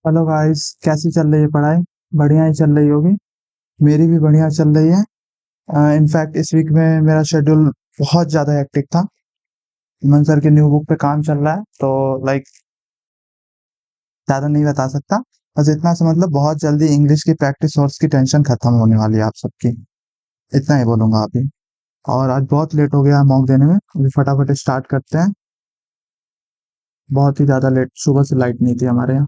Hello guys, कैसी चल रही है पढ़ाई? बढ़िया ही चल रही होगी। मेरी भी बढ़िया चल रही है। इनफैक्ट इस वीक में मेरा शेड्यूल बहुत ज़्यादा हेक्टिक था। मन सर की न्यू बुक पे काम चल रहा है, तो लाइक ज़्यादा नहीं बता सकता। बस इतना समझ लो, बहुत जल्दी इंग्लिश की प्रैक्टिस और उसकी टेंशन खत्म होने वाली है आप सबकी। इतना ही बोलूंगा अभी। और आज बहुत लेट हो गया मॉक देने में, अभी फटाफट स्टार्ट करते हैं। बहुत ही ज़्यादा लेट, सुबह से लाइट नहीं थी हमारे यहाँ।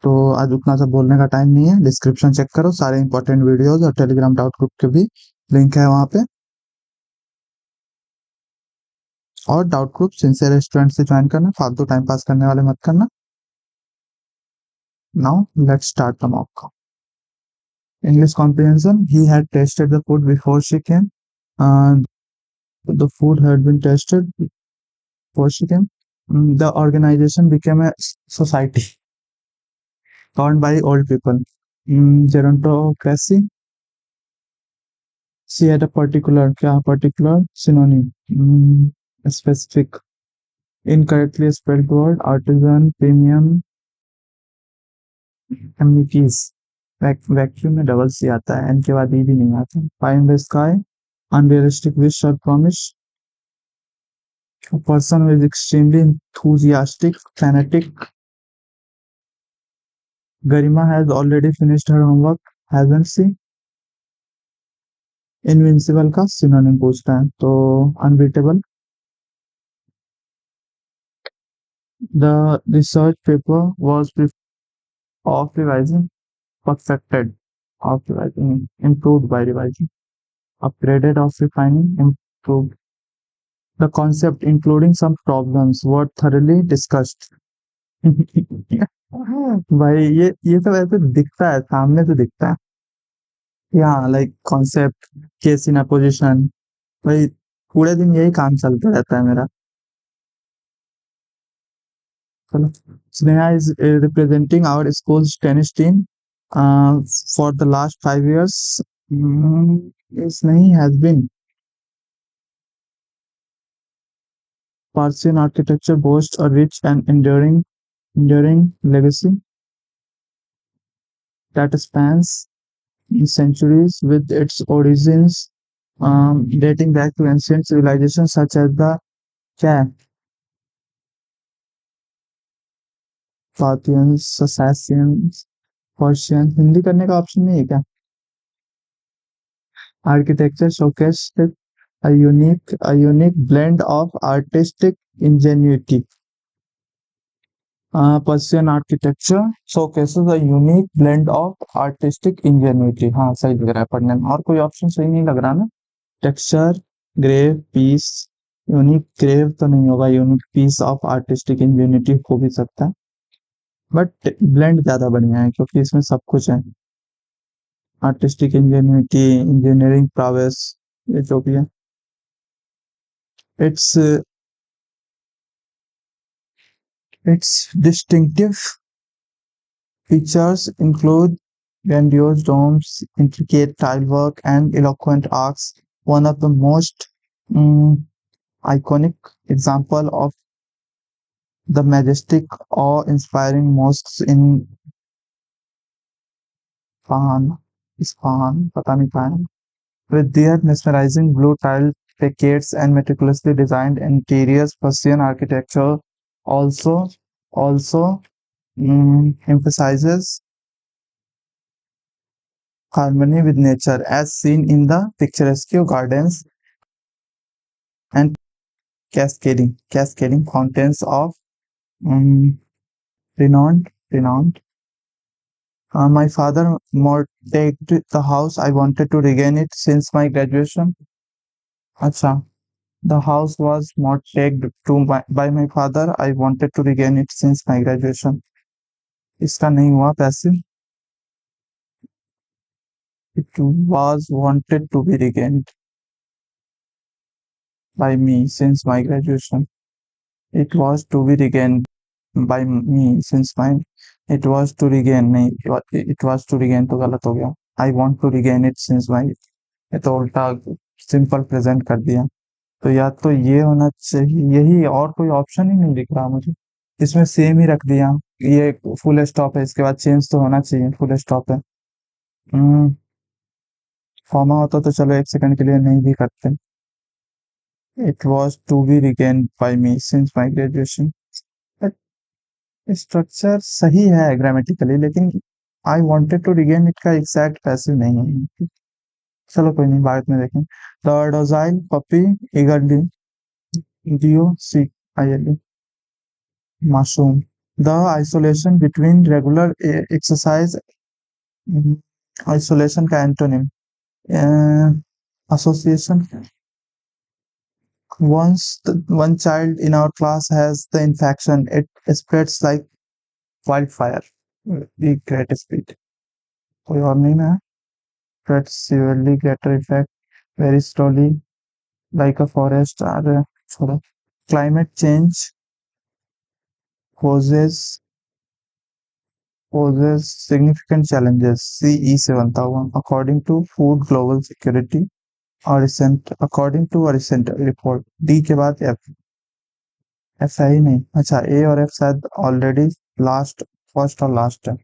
तो आज उतना सा बोलने का टाइम नहीं है। डिस्क्रिप्शन चेक करो, सारे इंपॉर्टेंट वीडियोस और टेलीग्राम डाउट ग्रुप के भी लिंक है वहाँ पे। और डाउट ग्रुप सिंसियर स्टूडेंट से ज्वाइन करना, फालतू टाइम पास करने वाले मत करना। Now let's start the mock. English comprehension. He had tasted the food before she came. The food had been tasted before she came. The organization became a society governed by old people. Gerontocracy. She had a particular synonym. Specific. Incorrectly spelled word. Artisan. Premium. Amicus. Vacuum में double C आता है, N के बाद ई भी नहीं आता। Find the sky, unrealistic wish और promise. A person who is extremely enthusiastic, fanatic. Garima has already finished her homework, hasn't she? Invincible का सिनोनिम पूछता है, तो unbeatable. The research paper was of revising, perfected, of revising, improved by revising, upgraded of refining, improved. The concept, including some problems, were thoroughly discussed. भाई ये सब ऐसे दिखता है, सामने से दिखता है। हाँ, like concept, case in opposition. भाई पूरे दिन यही काम चलता रहता है मेरा। चलो, Sneha is representing our school's tennis team for the last 5 years. इस नहीं has been Persian architecture boasts a rich and enduring legacy that spans centuries, with its origins dating back to ancient civilizations such as the क्या है? Parthians, Sassanians, Persian। Hindi करने का option नहीं है क्या? Architecture showcased a unique blend of artistic ingenuity. Persian architecture showcases a unique blend of artistic ingenuity। हाँ, सही लग रहा है पढ़ने में। और कोई ऑप्शन सही नहीं लग रहा ना? Texture, grave, piece. Unique grave तो नहीं होगा, unique piece of artistic ingenuity हो भी सकता है, बट ब्लेंड ज्यादा बढ़िया है क्योंकि इसमें सब कुछ है। आर्टिस्टिक इंजेन्यूटी, इंजीनियरिंग prowess, ये जो भी है। It's its distinctive features include grandiose domes, intricate tilework, and eloquent arcs. One of the most mm, iconic example of the majestic, awe-inspiring mosques in Isfahan, पता नहीं कहाँ है, with their mesmerizing blue tile facades and meticulously designed interiors. Persian architecture also emphasizes harmony with nature, as seen in the picturesque gardens and cascading fountains of um, renowned. My father mortgaged the house. I wanted to regain it since my graduation. Acha, the house was mortgaged by my father. I wanted to regain it since my graduation. इसका नहीं हुआ पैसे. It was wanted to be regained by me since my graduation. It was to be regained by me since my it was to regain नहीं, it was to regain तो गलत हो गया। I want to regain it since my, ये तो उल्टा simple present कर दिया। तो या तो ये होना चाहिए, यही, और कोई ऑप्शन ही नहीं दिख रहा मुझे। इसमें सेम ही रख दिया। ये फुल स्टॉप है, इसके बाद चेंज तो होना चाहिए, फुल स्टॉप है। कॉमा होता तो चलो एक सेकंड के लिए नहीं भी करते। It was to be regain by me since my graduation. Structure सही है ग्रामेटिकली, लेकिन I wanted to regain it का एग्जैक्ट पैसिव नहीं है। चलो कोई नहीं, बाद में देखें। द डोजाइल पपी eagerly डियो सी आई मासूम। The isolation between regular exercise, isolation का antonym association। One child in our class has the infection, it spreads like wildfire. The great speed, कोई और नहीं ना। spreads severely greater effect very slowly like a forest। और छोड़ो। climate change causes significant challenges, CE से बनता हुआ, according to food global security और recent, according to a recent report। D के बाद F। F है ही नहीं, अच्छा A और F शायद ऑलरेडी लास्ट, फर्स्ट और लास्ट है,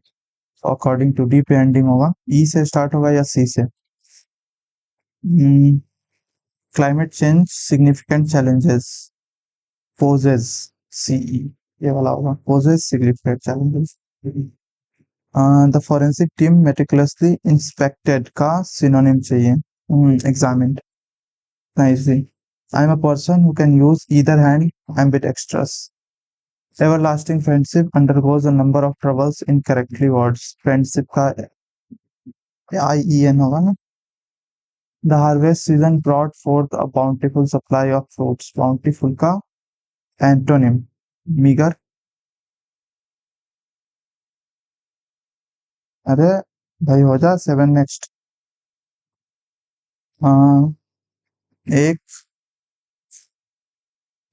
अकॉर्डिंग टू डी पे एंडिंग होगा। E से स्टार्ट होगा या C से? Climate change significant challenges poses, CE ये वाला होगा, poses significant challenges. The forensic team meticulously inspected का सिनोनिम चाहिए, examined. Nicely. I am a person who can use either hand ambidextrous। everlasting friendship undergoes a number of troubles in correctly words। Friendship का IEN होगा ना। The harvest season brought forth a bountiful supply of fruits। bountiful का antonym meager। अरे भाई हो जा 7 next. एक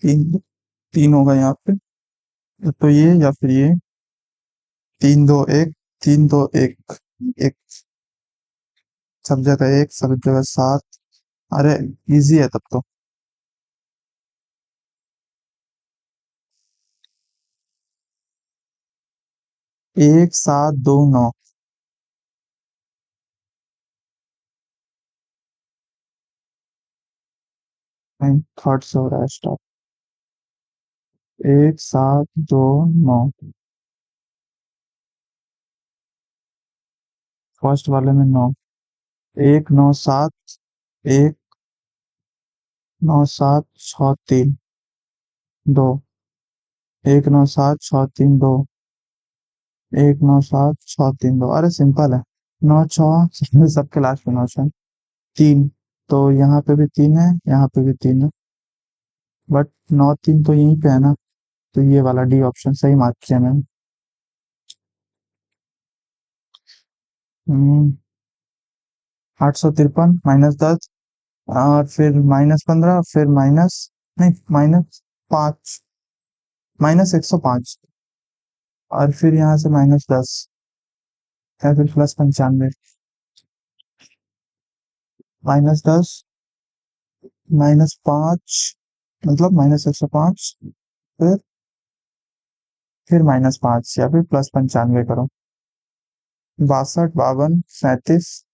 तीन, तीन होगा यहाँ पे, तो ये या फिर ये। 3 2 1, 3 2 1, एक, सब जगह एक, सब जगह सात। अरे इजी है तब तो। 1 7 2 9। थर्ड से हो रहा है स्टार्ट। 1 7 2 9, फर्स्ट वाले में 9। 1 9 7, 1 9 7 6 3 2। 1 9 7 6 3 2। 1 9 7 6 3 2, अरे सिंपल है। 9 6 सबके लास्ट में 9 6 3। तो यहाँ पे भी 3 है, यहाँ पे भी 3 है, बट 9 3 तो यहीं पे है ना, तो ये वाला डी ऑप्शन सही मार्क किया मैंने। 853 -10, और फिर -15, फिर माइनस, नहीं -5, -105, और फिर यहाँ से -10, या फिर +95। -10, -5, मतलब -105, फिर -5 या फिर +95 करो। 62 52 37,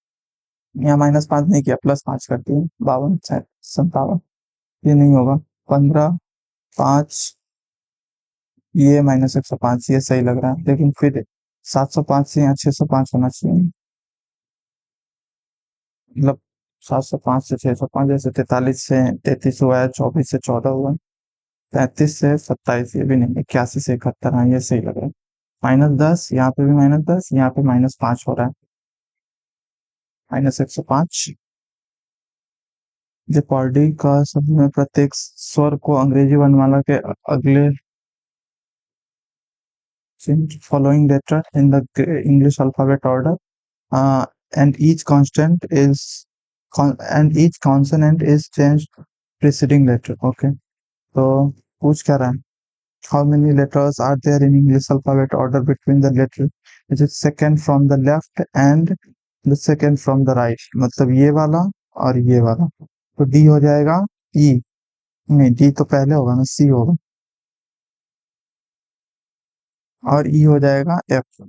यहाँ -5 नहीं किया, +5 करती हूँ। 52 57, ये नहीं होगा। 15 5, ये -105, ये सही लग रहा है, लेकिन फिर 705 से यहाँ 605 होना चाहिए। मतलब 705 से 605, जैसे 43 से 33 हुआ है, 24 से 14 हुआ है, 35 से 27, ये भी नहीं, 81 से 71, हाँ ये सही लग रहा है। -10, यहाँ पे भी -10, यहाँ पे -5 हो रहा है, -105। जेपॉर्डी का शब्द में प्रत्येक स्वर को अंग्रेजी वर्णमाला के अगले following letter in the English alphabet order, and each constant is and each consonant is changed preceding letter। Okay, तो पूछ क्या रहा है? How many letters are there in English alphabet order between the letter which is second from the left and the second from the right? मतलब ये वाला और ये वाला, तो डी हो जाएगा। ई नहीं, डी तो पहले होगा ना, सी होगा। और ई हो जाएगा F.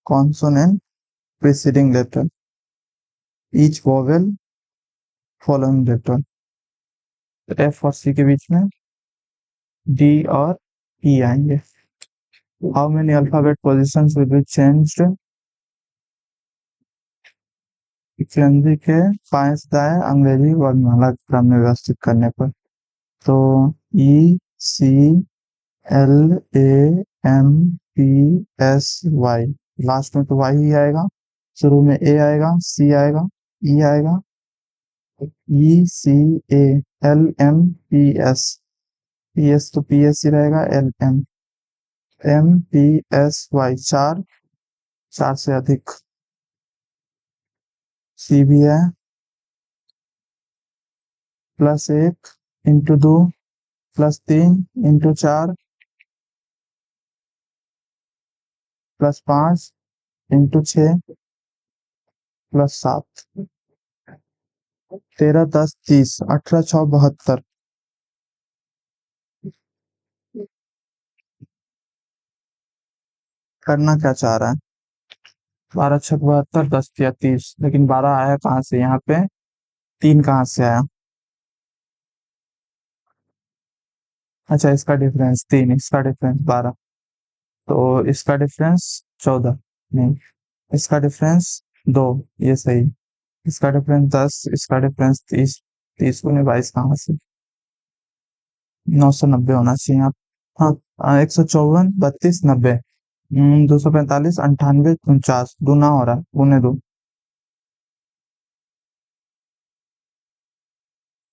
Consonant preceding letter, each vowel following letter. F और सी के बीच में डी और ई आएंगे। How many alphabet position will be changed, फ्रेंजी के पांचदाएं अंग्रेजी वर्णमाला क्रम में व्यवस्थित करने पर। तो E C L A M P S Y, last में तो वाई ही आएगा, शुरू में ए आएगा, सी आएगा, ई आएगा, E C A L M P S, P S तो पी एस ही रहेगा, L M M P S Y, चार, चार से अधिक। सी भी है, प्लस एक इंटू दो प्लस तीन इंटू चार प्लस पांच इंटू छः प्लस सात, 13 10 30, 18 6 72। करना क्या चाह रहा है? 12 छक 72, 10 या 30, लेकिन 12 आया कहाँ से यहाँ पे, तीन कहाँ से आया? अच्छा, इसका डिफरेंस तीन, इसका डिफरेंस 12, तो इसका डिफरेंस 14, नहीं, इसका डिफरेंस दो, ये सही, इसका डिफरेंस 10, इसका डिफरेंस 30, 30 गुने 22 कहाँ से? 990 होना चाहिए आप। हाँ, 154 32 90, 245 98 49, दूना हो रहा है, गुने दो।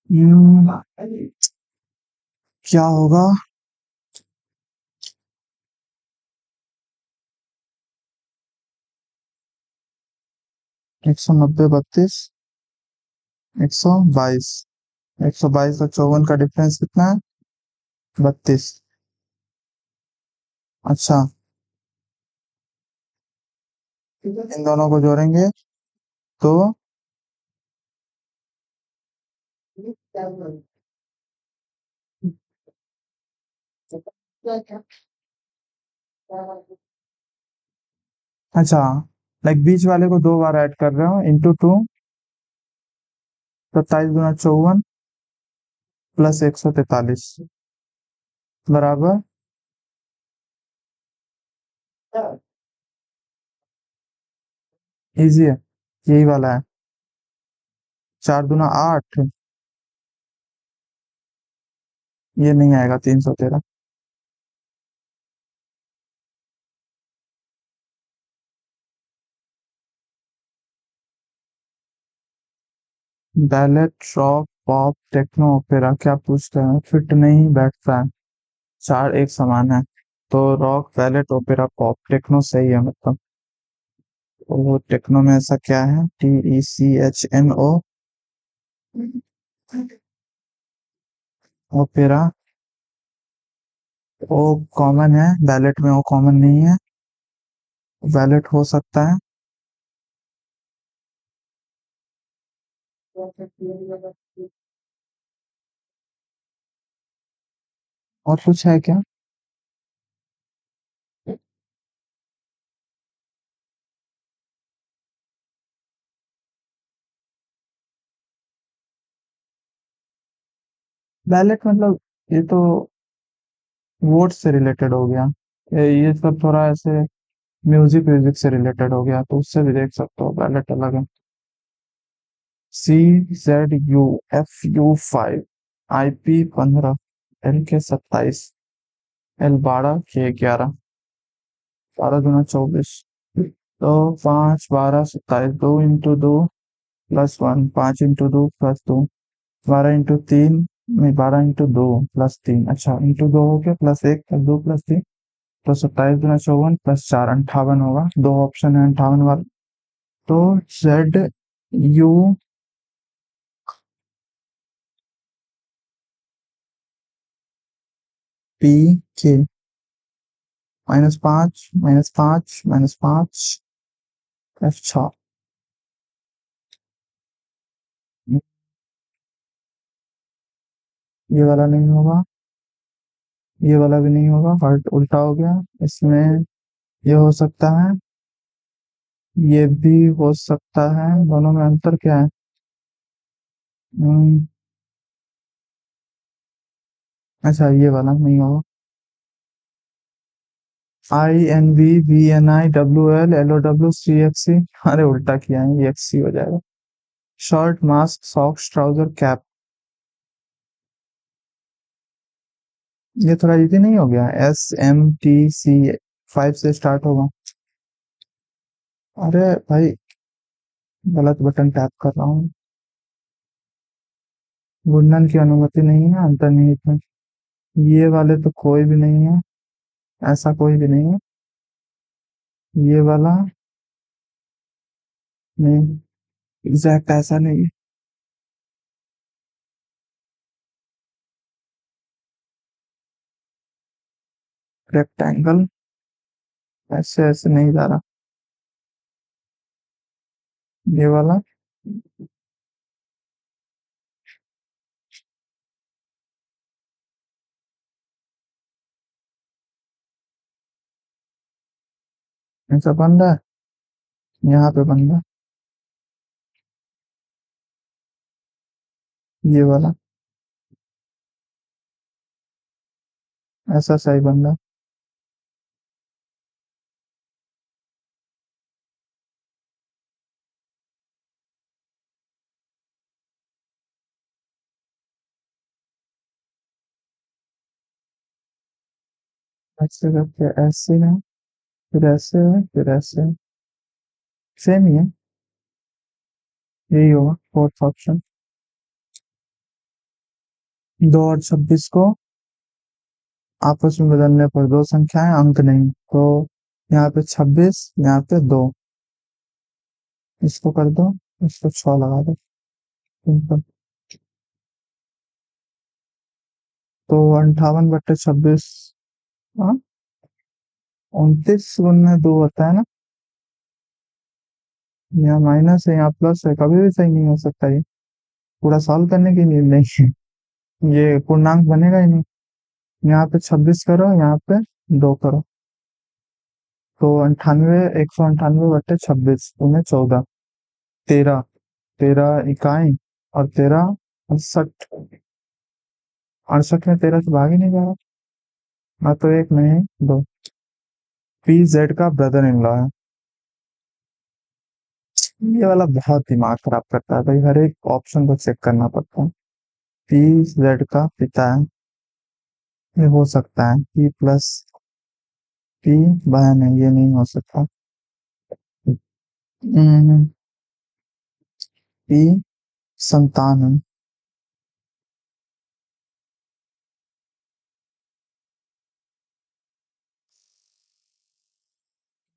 हम्म, क्या होगा? 190 32 122, 122 और 54 का डिफरेंस कितना है? 32। अच्छा, इन दोनों को जोड़ेंगे तो अच्छा, लाइक बीच वाले को दो बार ऐड कर रहे हो, इंटू टू, 27 गुना 54 प्लस 143 बराबर, इजी है, यही वाला है। 4 दूना 8, ये नहीं आएगा, 313। Ballet rock pop techno opera, क्या पूछते हैं? फिट नहीं बैठता है, चार एक समान है, तो rock ballet opera pop techno सही है मतलब। तो वो टेक्नो में ऐसा क्या है? TECHNO, ओपेरा, ओ कॉमन है, बैलेट में ओ कॉमन नहीं है, बैलेट हो सकता है। और कुछ है क्या? बैलेट मतलब ये तो वोट से रिलेटेड हो गया, ये सब थोड़ा ऐसे म्यूजिक व्यूजिक से रिलेटेड हो गया, तो उससे भी देख सकते हो, बैलेट अलग है। CZUFU5, IP 15, LK 27, L12, K11, 12 दूना 24, तो 5 12 27, 2 into 2 plus 1, 5 into 2 plus 2, 12 into 3 में 12 इंटू 2 प्लस 3, अच्छा इंटू 2 हो गया, +1 +2 +3, तो 27 दूना 54 +4 58 होगा, दो ऑप्शन है 58 वाला। तो ZUPK -5 -5 -5 F6, ये वाला नहीं होगा, ये वाला भी नहीं होगा, हार्ट उल्टा हो गया। इसमें ये हो सकता है, ये भी हो सकता है। दोनों में अंतर क्या है? हम्म, अच्छा ये वाला नहीं होगा। INVBNIWLLOW CXC, अरे उल्टा किया है, ये XC हो जाएगा। Shirt, mask, socks, trouser, cap, ये थोड़ा इजी नहीं हो गया? SMTC 5 से स्टार्ट होगा। अरे भाई, गलत बटन टैप कर रहा हूँ। गुणन की अनुमति नहीं है अंतर्निहित में। ये वाले तो कोई भी नहीं है, ऐसा कोई भी नहीं है। ये वाला नहीं, एग्जैक्ट ऐसा नहीं है। रेक्टेंगल, ऐसे ऐसे नहीं जा रहा। ये वाला ऐसा बन रहा है, यहाँ पे बन रहा है। ये वाला ऐसा सही बन रहा है। ऐसे करके ऐसे है, फिर ऐसे है, फिर ऐसे है। सेम ही है, यही होगा फोर्थ ऑप्शन। 2 और 26 को आपस में बदलने पर दो संख्याएं अंक नहीं, तो यहाँ पे 26, यहाँ पे 2, इसको कर दो, इसको 6 लगा दो, सिंपल। तो 58/26, हाँ, 29 × 2 होता है ना। यहाँ माइनस है, यहाँ प्लस है, कभी भी सही नहीं हो सकता ये। पूरा सॉल्व करने की नीड नहीं है, ये पूर्णांक बनेगा ही नहीं। यहाँ पे 26 करो, यहाँ पे 2 करो, तो 198 उन्हें 14, 13, 13 इकाई, और 13 68, 68 में 13 से भाग ही नहीं जा रहा। हाँ तो एक नहीं, दो। PZ का ब्रदर इन लॉ है। ये वाला बहुत दिमाग खराब करता है भाई, हर एक ऑप्शन को चेक करना पड़ता है। PZ का पिता है, ये हो सकता है। P बहन है, ये नहीं हो सकता। हम्म, P संतान है।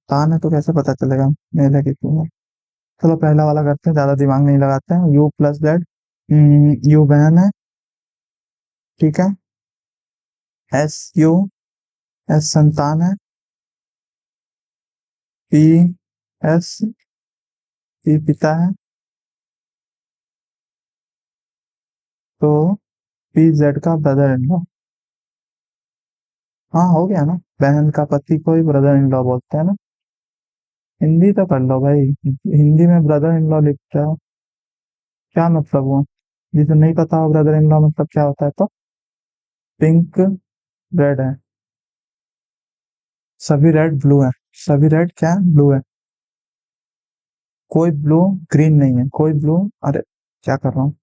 संतान है तो कैसे पता चलेगा मेरा कितनी है? चलो पहला वाला करते हैं, ज्यादा दिमाग नहीं लगाते हैं। U+Z, U बहन है, ठीक है। SU, S संतान है। P पिता है। तो PZ का ब्रदर इन लॉ। हाँ हो गया ना, बहन का पति को ही ब्रदर इन लॉ बोलते हैं ना। हिंदी तो कर लो भाई, हिंदी में ब्रदर इन लॉ लिखते हो, क्या मतलब हुआ? जिसे नहीं पता हो ब्रदर इन लॉ मतलब क्या होता है तो? पिंक रेड है, सभी रेड ब्लू है, सभी रेड क्या है? ब्लू है। कोई ब्लू ग्रीन नहीं है, कोई ब्लू, अरे क्या कर रहा हूँ,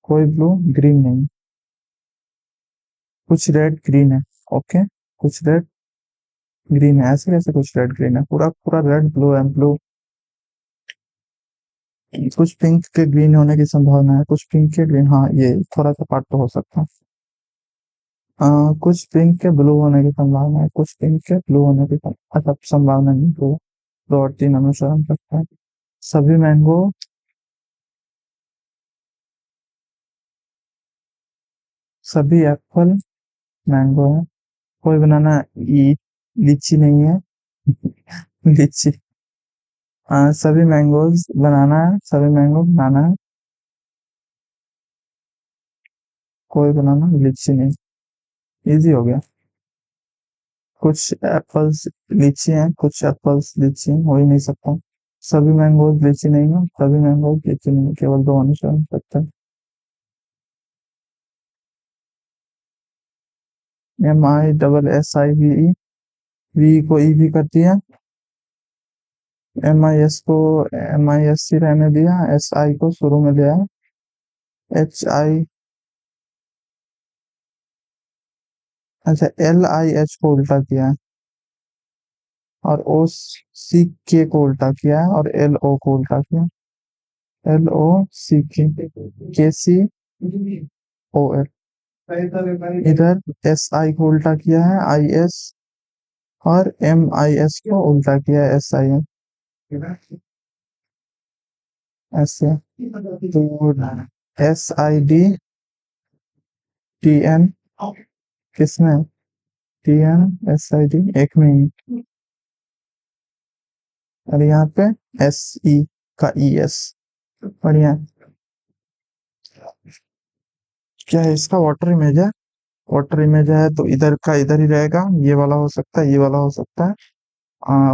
कोई ब्लू ग्रीन नहीं, कुछ रेड ग्रीन है, ओके, कुछ रेड ग्रीन है, ऐसे कैसे कुछ रेड ग्रीन है? पूरा पूरा रेड ब्लू है, ब्लू। कुछ पिंक के ग्रीन होने की संभावना है, कुछ पिंक के ग्रीन, हाँ ये थोड़ा सा पार्ट तो हो सकता है। कुछ पिंक के ब्लू होने की संभावना है, कुछ पिंक के ब्लू होने की अच्छा संभावना नहीं, दो, 2 और 3 अनुसरण करता है। सभी मैंगो, सभी एप्पल मैंगो है। कोई बनाना ई लीची नहीं है। लीची, सभी मैंगोज बनाना है, सभी मैंगो बनाना है। कोई बनाना लीची नहीं। इजी हो गया। कुछ एप्पल्स लीची हैं, कुछ एप्पल्स लीची हो ही नहीं सकता। सभी मैंगोज लीची नहीं है, सभी मैंगोज लीची नहीं है, केवल दो होने से हो सकता है। MISSIVE, वी को ई भी कर दिया, MIS को MISC रहने दिया, SI को शुरू में लिया, HI, अच्छा LIH को उल्टा किया है, और OCK को उल्टा किया है, और LO को उल्टा किया, LOCK, KCOL। इधर SI को उल्टा किया है, IS, और MIS को उल्टा किया है, SIM। ऐसे तो SIDTN किसमें, TN SID एक में ही, और यहाँ पे SE का ES। बढ़िया। क्या है इसका, वाटर इमेज है। वाटर इमेज है तो इधर का इधर ही रहेगा, ये वाला हो सकता है, ये वाला हो सकता है,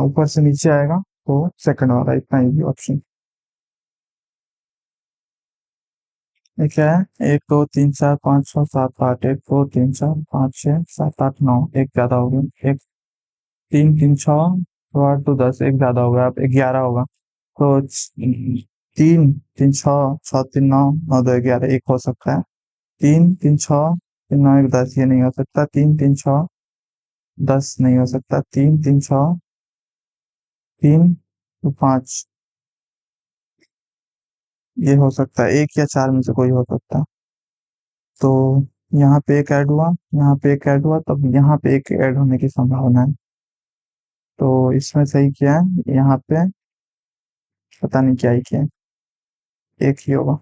ऊपर से नीचे आएगा तो सेकंड वाला, इतना ही ऑप्शन। ये क्या है, 1 2 3 4 5 6 7 8, 1 2 3 4 5 6 7 8 9, एक ज्यादा हो गया, एक 3 3 6 8 2 10, एक ज्यादा हो गया, अब 11 होगा। तो 3 3 6 6 3 9 9 2 11, एक हो सकता है। 3 3 6 3 9 1 10, ये नहीं हो सकता। 3 3 6 10 नहीं हो सकता। 3 3 6 3 5, ये हो सकता है, एक या चार में से कोई हो सकता है। तो यहाँ पे एक ऐड हुआ, यहाँ पे एक ऐड हुआ, तब यहाँ पे एक ऐड होने की संभावना है। तो इसमें सही क्या है, यहाँ पे पता नहीं क्या ही क्या है, एक ही होगा।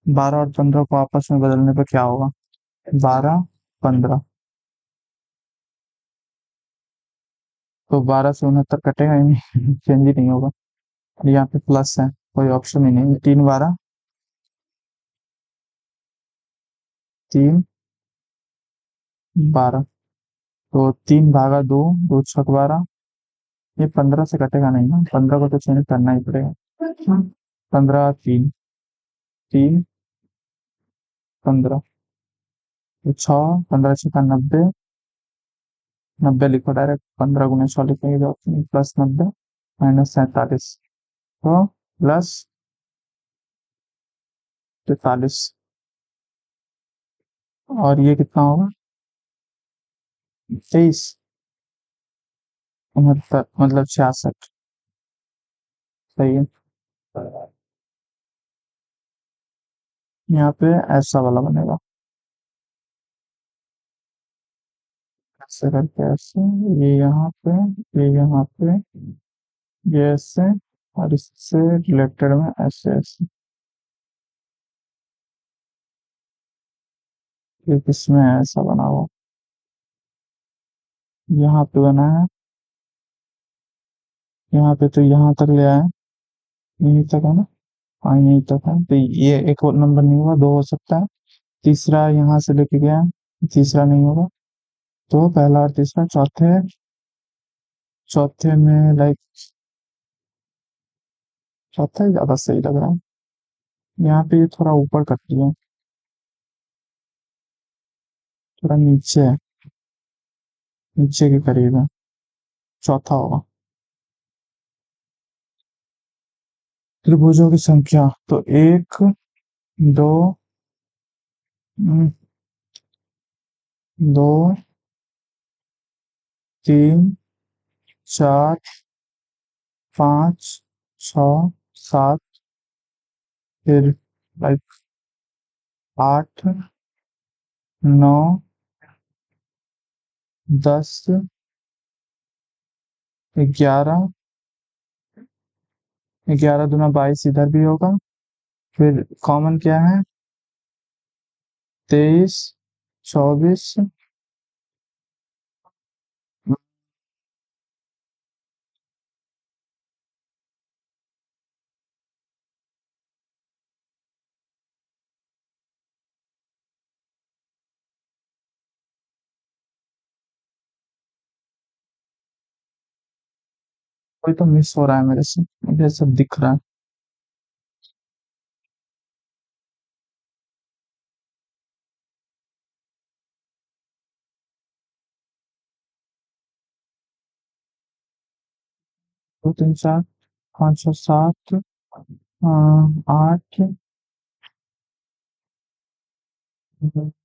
12 और 15 को आपस में बदलने पर क्या होगा, 12 15, तो 12 से 69 कटेगा ही नहीं, चेंज ही नहीं होगा। और यहाँ पे प्लस है, कोई ऑप्शन ही नहीं, 3 12 तो 3 भागा 2, 2 6 12, ये 15 से कटेगा नहीं ना, 15 को तो चेंज करना ही पड़ेगा। 15 3 3 15, तो 6 15 6 90, 90 लिखो डायरेक्ट, 15 × 6 लिखेंगे जो ऑप्शन, +90 -47, तो +43, और ये कितना होगा, 23 69, मतलब 66, सही है। यहाँ पे ऐसा वाला बनेगा, ऐसे करके ऐसे, ये यहाँ पे, ये यहाँ पे, ये ऐसे, और इससे रिलेटेड में ऐसे ऐसे, ये किसमें है ऐसा बना हुआ, यहाँ पे बना है, यहाँ पे तो यहाँ तक ले आए, यहीं तक है ना, हाँ यहीं तक है, तो ये एक और नंबर नहीं होगा, दो हो सकता है। तीसरा यहाँ से लेके गया है, तीसरा नहीं होगा, तो पहला और तीसरा, चौथे, चौथे में लाइक, चौथा ही ज्यादा सही लग रहा है। यहाँ पे ये थोड़ा ऊपर कर दिया, थोड़ा नीचे है, नीचे के करीब है, चौथा होगा। त्रिभुजों की संख्या तो 1 2 2 3 4 5 6 7, फिर लाइक 8 9 10 11, 11 × 2 = 22, इधर भी होगा। फिर कॉमन क्या है, 23 24, कोई तो मिस हो रहा है मेरे से, मुझे सब दिख रहा है। दो तीन चार पाँच छः सात, आठ,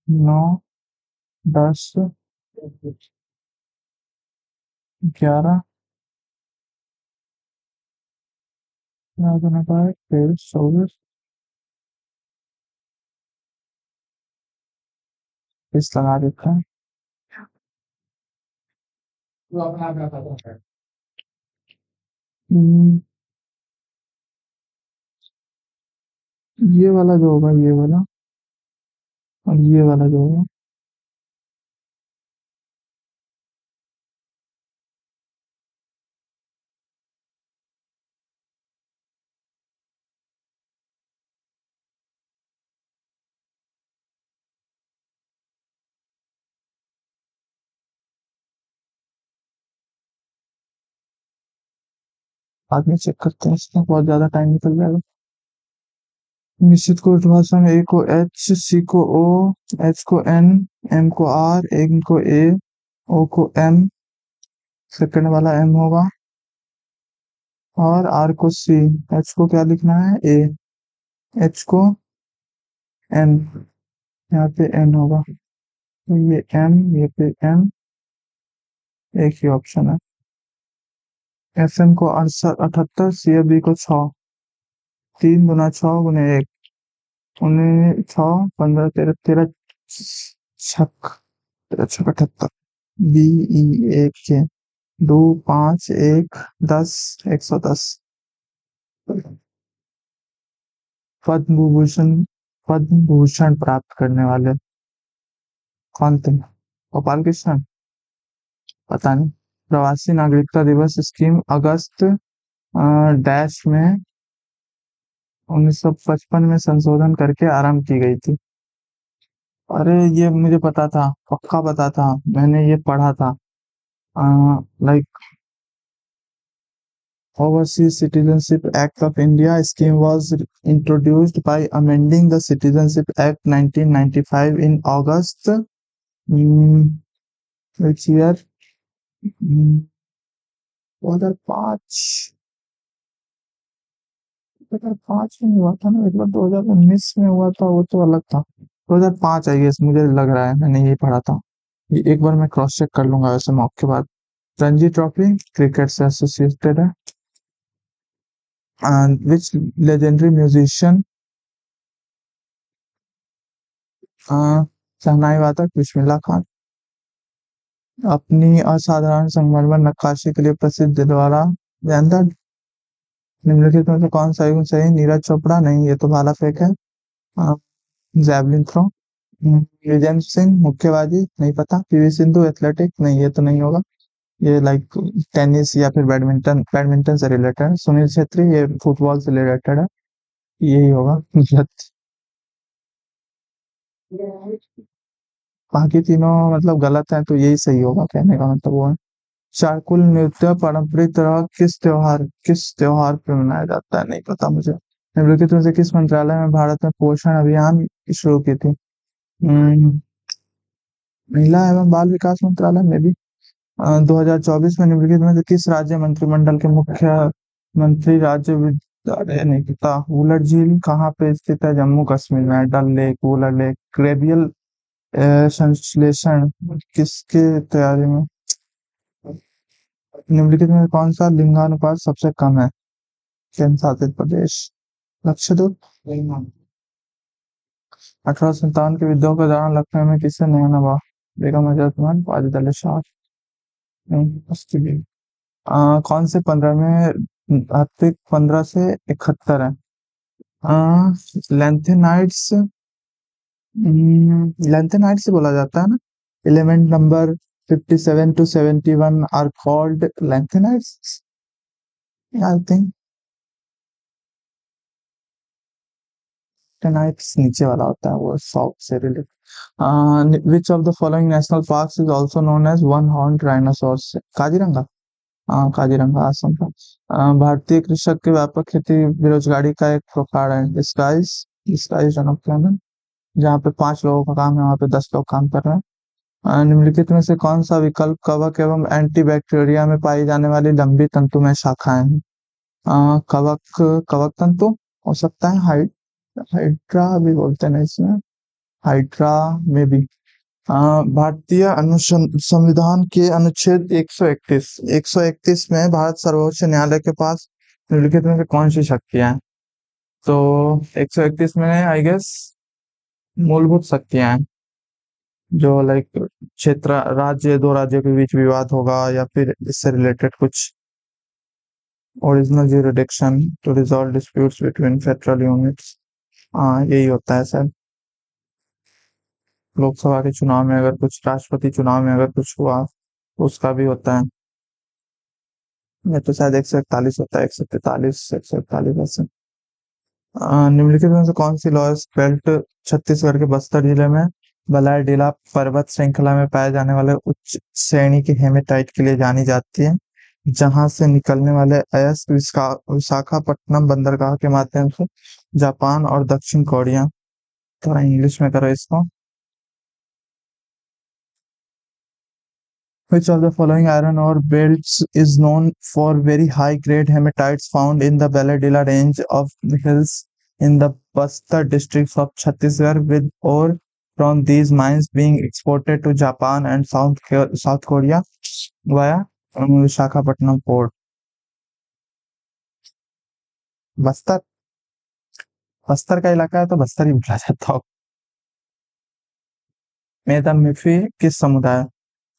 नौ, 10, 11, 23, 24, इस लगा देता है। हम्म, ये वाला जो होगा, ये वाला, और ये वाला जो होगा, बाद में चेक करते हैं, इसमें बहुत ज्यादा टाइम निकल जाएगा। निश्चित को भाषा में ए को एच, सी को ओ, एच को एन, एम को आर, एन को ए, ओ को एम, सेकंड वाला एम होगा, और आर को सी। एच को क्या लिखना है, ए, एच को एन, यहाँ पे एन होगा, तो ये एम, ये पे एन, एक ही ऑप्शन है। एफ एम को 78, सी एफ बी को 6, 3 × 6 × 1, 19, 6, 15, 13, 13 छक, 13 छक 78, बी ई एक के, 2, 5, 1, 10, 110। पद्म भूषण, पद्म भूषण प्राप्त करने वाले कौन थे? गोपाल कृष्ण, पता नहीं। प्रवासी नागरिकता दिवस स्कीम अगस्त डैश में 1955 में संशोधन करके आरंभ की गई थी। अरे ये मुझे पता था, पक्का पता था, मैंने ये पढ़ा था। Like Overseas Citizenship Act of India scheme was introduced by amending the Citizenship Act 1995 in August, mm, which year? 2005, 2005 में हुआ था ना, एक बार 2019 में हुआ था, वो तो अलग था। 2005 आई गेस, मुझे लग रहा है मैंने यही पढ़ा था। ये एक बार मैं क्रॉस चेक कर लूंगा वैसे मॉक के बाद। रणजी ट्रॉफी क्रिकेट से एसोसिएटेड है। विच लेजेंडरी म्यूजिशियन, शहनाई वादक बिस्मिल्लाह खान, अपनी असाधारण संगमरमर नक्काशी के लिए प्रसिद्ध दिलवारा जयंता। निम्नलिखित में से कौन सा युग सही? नीरज चोपड़ा नहीं, ये तो भाला फेंक है। Javelin throw. युजवेंद्र सिंह मुक्केबाजी, नहीं पता। पीवी सिंधु एथलेटिक, नहीं ये तो नहीं होगा। ये लाइक टेनिस या फिर बैडमिंटन, बैडमिंटन से रिलेटेड है। सुनील छेत्री, ये फुटबॉल से रिलेटेड है, यही होगा गलत। बाकी तीनों मतलब गलत है, तो यही सही होगा, कहने का मतलब वो है। चारकुल नृत्य पारंपरिक तरह किस त्योहार पे मनाया जाता है? नहीं पता मुझे। निम्नलिखित में से किस मंत्रालय में भारत में पोषण अभियान शुरू की थी? हम्म, महिला एवं बाल विकास मंत्रालय में भी। 2024 में निम्नलिखित में से किस राज्य मंत्रिमंडल के मुख्य मंत्री राज्य विद्यालय नहीं पता। वुलर झील कहाँ पे स्थित है? जम्मू कश्मीर में। डल लेक, वुलर लेक, ग्रेबियल संश्लेषण किसके तैयारी में? निम्नलिखित में कौन सा लिंगानुपात सबसे कम है? केंद्र शासित प्रदेश लक्षद्वीप। 1857 के विद्रोह के दौरान लखनऊ में किससे नया नवाब? बेगम हजरतमान, वाजिद अली शाह, नहीं, उसकी भी। कौन से 15 में अतिरिक्त 15 से 71 है? लेंथेनाइड्स, लेंथेनाइड से बोला जाता है ना। Element number 57 to 71 are called lanthanides, I think. Lanthanides नीचे वाला होता है, वो सॉफ्ट से related. Which of the following national parks is also known as one horn rhinoceros? Kaziranga. Kaziranga Assam का। भारतीय कृषक की व्यापक खेती बेरोजगारी का एक प्रकार है। डिस्गाइज डिस्गाइज अनएम्प्लॉयमेंट, जहाँ पे 5 लोगों का काम है वहाँ पे 10 लोग काम कर रहे हैं। निम्नलिखित में से कौन सा विकल्प कवक एवं एंटीबैक्टीरिया में पाई जाने वाली लंबी तंतुमय शाखाएं हैं? कवक कवक तंतु हो सकता है, हाइड्रा भी बोलते हैं ना इसमें, हाइड्रा में भी। भारतीय संविधान के अनुच्छेद 131 में भारत सर्वोच्च न्यायालय के पास निम्नलिखित में से कौन सी शक्तियां हैं? तो 131 में आई गेस मूलभूत शक्तियां हैं, जो लाइक क्षेत्र राज्य, दो राज्यों के बीच विवाद होगा या फिर इससे रिलेटेड कुछ, original jurisdiction to resolve disputes between federal units. हाँ यही होता है सर। लोकसभा के चुनाव में अगर कुछ, राष्ट्रपति चुनाव में अगर कुछ हुआ तो उसका भी होता है। ये तो शायद 141 होता है, 143, 141 ऐसे। निम्नलिखित में से कौन सी लॉयस बेल्ट छत्तीसगढ़ के बस्तर जिले में बलायडीला पर्वत श्रृंखला में पाए जाने वाले उच्च श्रेणी के हेमेटाइट के लिए जानी जाती है, जहां से निकलने वाले अयस्क विशाखापट्टनम बंदरगाह के माध्यम से जापान और दक्षिण कोरिया। थोड़ा इंग्लिश में करो इसको। Which of the following iron ore belts is known for very high-grade hematites found in the Baladila range of hills in the Bastar districts of Chhattisgarh, with ore from these mines being exported to Japan and South Korea via Visakhapatnam port? Bastar, Bastar का इलाका है तो बस्तर ही बोला जाता हो। मेदम्मिफी किस समुदाय?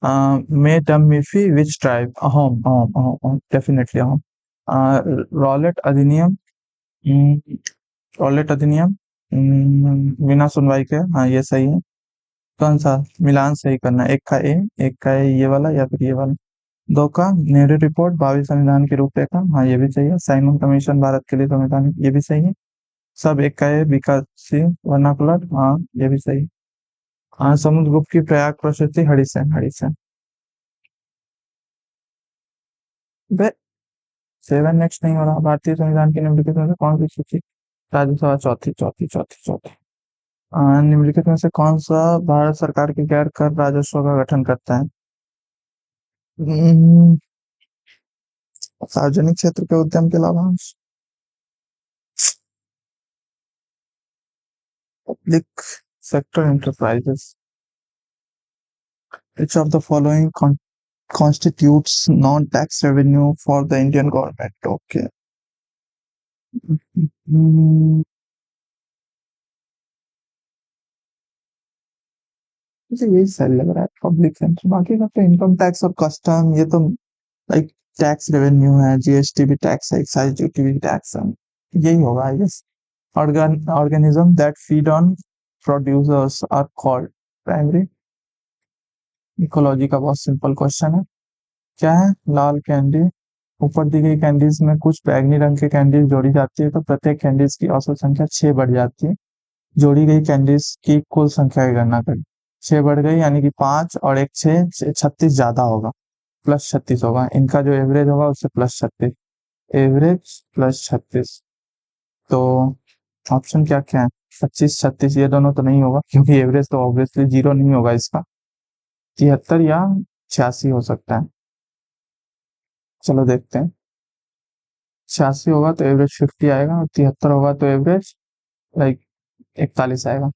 Medammephi which tribe? Ahom, Ahom, Ahom, Ahom, definitely Ahom. Rowlatt अधिनियम, रॉलेट अधिनियम बिना सुनवाई के, हाँ ये सही है। कौन सा मिलान सही करना है? एक का ए ये वाला या फिर ये वाला। दो का नेहरू रिपोर्ट, भावी संविधान की रूपरेखा, हाँ ये भी सही है। साइमन कमीशन भारत के लिए संविधान, ये भी सही है। सब एक का ए, विकासी वर्नाकुलर, हाँ ये भी सही है। हाँ, समुद्रगुप्त की प्रयाग प्रशस्ति हरिसेन, हरिसेन। बे 7 नेक्स्ट नहीं हो रहा। भारतीय संविधान की निम्नलिखित में से कौन सी सूची? राज्यसभा चौथी, चौथी, चौथी, चौथी। निम्नलिखित में से कौन सा भारत सरकार के गैर कर राजस्व का गठन करता है? हम्म, सार्वजनिक क्षेत्र के उद्यम के लाभांश, public sector enterprises. Which of the following constitutes non-tax revenue for the Indian government? Okay. हम्म, मुझे यही सही लग रहा है, पब्लिक सेंटर। बाकी का तो इनकम टैक्स और कस्टम, ये तो लाइक टैक्स रेवेन्यू है, जीएसटी भी टैक्स है, एक्साइज ड्यूटी भी टैक्स है, यही होगा I guess. Organism that feed on producers are called primary. Ecology का बहुत सिंपल क्वेश्चन है। क्या है? लाल कैंडी। ऊपर दी गई कैंडीज में कुछ बैंगनी रंग की कैंडीज जोड़ी जाती है तो प्रत्येक कैंडीज की औसत संख्या 6 बढ़ जाती है। जोड़ी गई कैंडीज की कुल संख्या की गणना करें। 6 बढ़ गई यानी कि 5 और एक 6, 36 ज्यादा होगा, प्लस 36 होगा। इनका जो एवरेज होगा उससे प्लस 36, एवरेज प्लस 36। तो ऑप्शन क्या क्या है? 25, 36, ये दोनों तो नहीं होगा क्योंकि एवरेज तो ऑब्वियसली 0 नहीं होगा इसका। 73 या 86 हो सकता है। चलो देखते हैं। 86 होगा तो एवरेज 50 आएगा, और 73 होगा तो एवरेज लाइक 41 आएगा।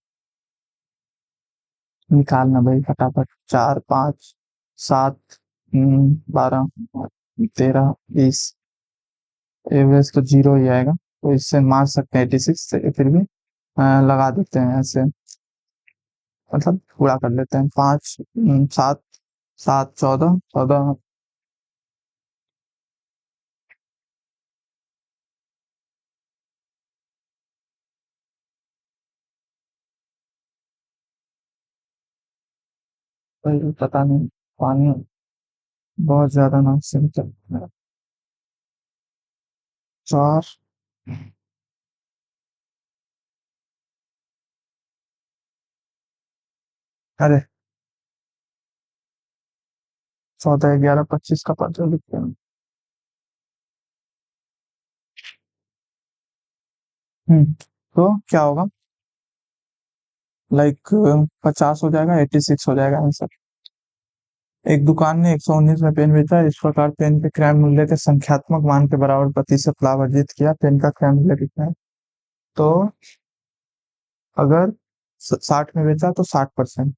निकालना भाई फटाफट। 4, 5, 7, 12, 13, 20। एवरेज तो 0 ही आएगा, तो इससे मार सकते हैं 86 से, फिर भी लगा देते हैं ऐसे, मतलब पूरा कर लेते हैं। 5, 7, 7, 14, 14। भाई पता नहीं, पानी बहुत ज्यादा नाक से निकल रहा है। 4, अरे 14, 11, 25 का पर्चा लिखते हैं। तो क्या होगा, लाइक 50 हो जाएगा, 86 हो जाएगा आंसर। एक दुकान ने 119 में पेन बेचा, इस प्रकार पेन के क्रय मूल्य के संख्यात्मक मान के बराबर प्रतिशत लाभ अर्जित किया। पेन का क्रय मूल्य कितना है? तो अगर 60 में बेचा तो 60%,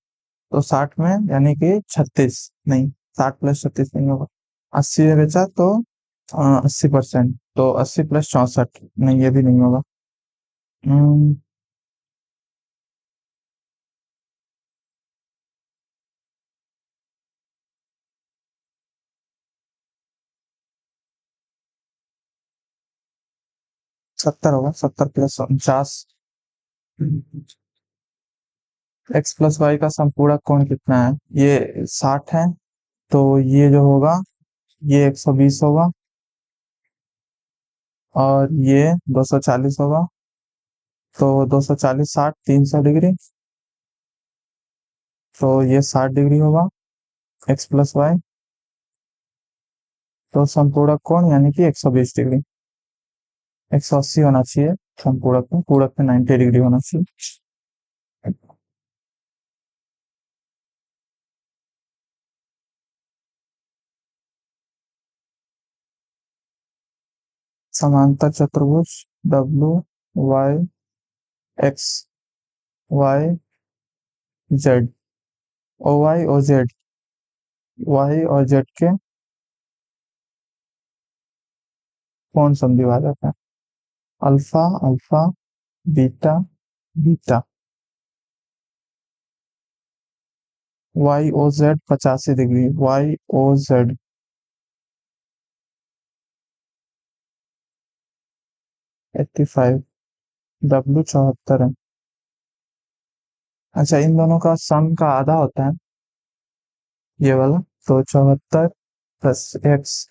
तो 60 में यानी कि 36 नहीं, 60 + 36 नहीं होगा। 80 में बेचा तो 80%, तो 80 + 64 नहीं, ये भी नहीं होगा। 70 होगा, 70 + 49। x + y का संपूरक कोण कितना है? ये 60 है, तो ये जो होगा ये 120 होगा, और ये 240 होगा। तो 240 60 300 डिग्री, तो ये 60 डिग्री होगा x + y। तो संपूरक कोण यानी कि 120 डिग्री, 180 होना चाहिए संपूरक में, पूरक में 90 डिग्री होना चाहिए। समांतर चतुर्भुज WYXYZ, OY और Z, Y और Z के कौन समद्विभाजक है? Alpha alpha, beta beta. YOZ 85 degree, YOZ 85, W 74 है। अच्छा, इन दोनों का सम का आधा होता है ये वाला, तो 74 + x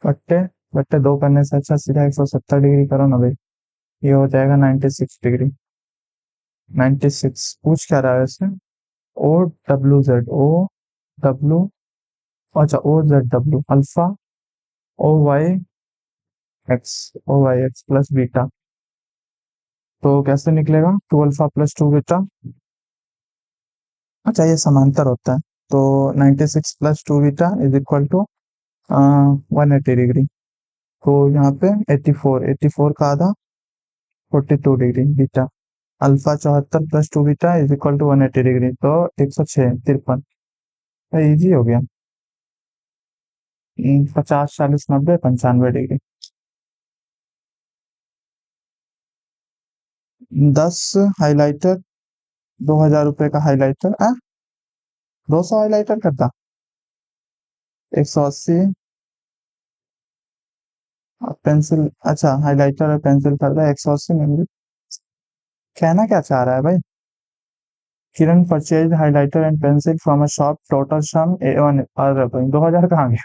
बट्टे बट्टे 2 करने से अच्छा सीधा 170 डिग्री करो ना भाई, ये हो जाएगा 96 डिग्री। 96 पूछ क्या रहा है वैसे? ओ डब्ल्यू, अच्छा OZ W, alpha O Y X plus beta. तो कैसे निकलेगा? 2 अल्फा + 2 बीटा। अच्छा, ये समांतर होता है, तो 96 + 2 beta is equal to 180 degree. तो यहाँ पे 84, 84 का आधा 42 degree beta. Alpha 74 + 2 beta is equal to 180 degree, तो 106 53। इजी हो गया। 50 40 90 95 डिग्री। 10 हाइलाइटर, 2000 रुपए का हाइलाइटर 200 हाइलाइटर करता, 180 पेंसिल, अच्छा हाइलाइटर और पेंसिल करता 180 में। कहना क्या चाह रहा है भाई? Kiran purchase highlighter and pencil from a shop, total sum A1, और 2000 कहाँ गया?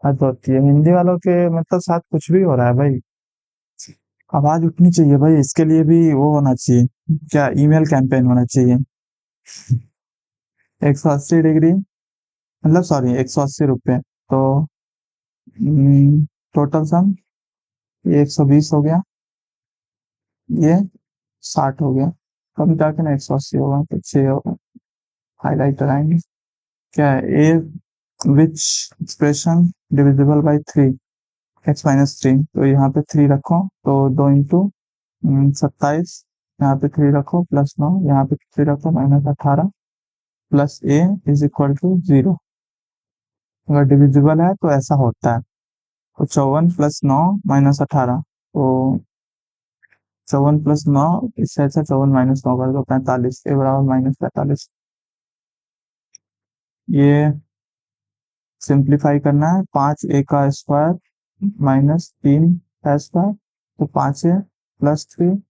हद होती है, हिंदी वालों के मतलब साथ कुछ भी हो रहा है भाई। आवाज उठनी चाहिए भाई, इसके लिए भी वो होना चाहिए, क्या ईमेल कैंपेन होना चाहिए। 180 डिग्री, मतलब सॉरी 180 रुपए, तो टोटल सम ये 120 हो गया, ये 60 हो गया। कम जाके ना 180 होगा तो 6 होगा। हाइलाइटर आएंगे, क्या है ए, विच एक्सप्रेशन डिविजिबल बाई 3, x - 3, तो यहाँ पे 3 रखो, तो 2 × 27, यहाँ पे 3 रखो +9, यहाँ पे 3 रखो -18, plus A is equal to 0। अगर डिविजिबल है तो ऐसा होता है, तो 54 + 9 - 18, तो 54 + 9, इससे अच्छा 54 - 9 कर दो, 45, ए बराबर -45। ये सिंप्लीफाई करना है, 5a का स्क्वायर -3 का स्क्वायर, तो 5a + 3,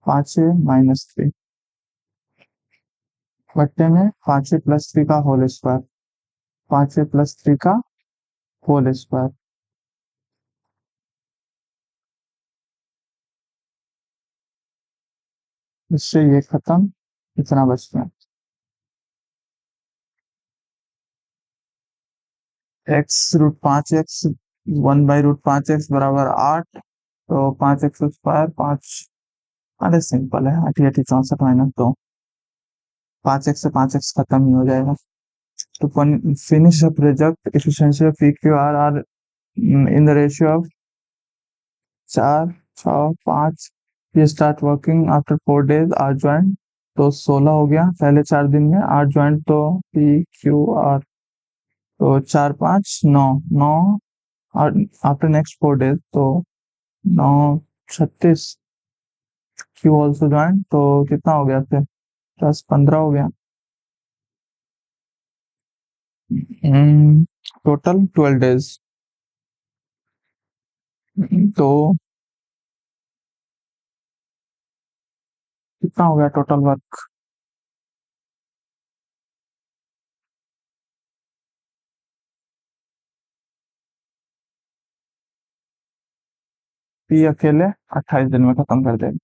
5a - 3 बट्टे में 5a + 3 का होल स्क्वायर, 5a + 3 का होल स्क्वायर। इससे ये खत्म, इतना बच गया। x√5x, 1/√5x बराबर 8, तो 5x² 5 अरे सिंपल है, 88 64 - 2, 5x से 5x खत्म ही हो जाएगा। तो finish a project efficiency of PQR are in the ratio of 4 6 5। ये start working after 4 days are joint, तो 16 हो गया पहले 4 दिन में, आर ज्वाइंट तो PQR, तो 4 5 9 9, और आफ्टर नेक्स्ट 4 days तो 9 36। क्यू ऑल्सो ज्वाइंट, तो कितना हो गया फिर, +15 हो गया। Total 12 days। तो कितना हो गया टोटल वर्क? पी अकेले 28 दिन में खत्म कर देगा।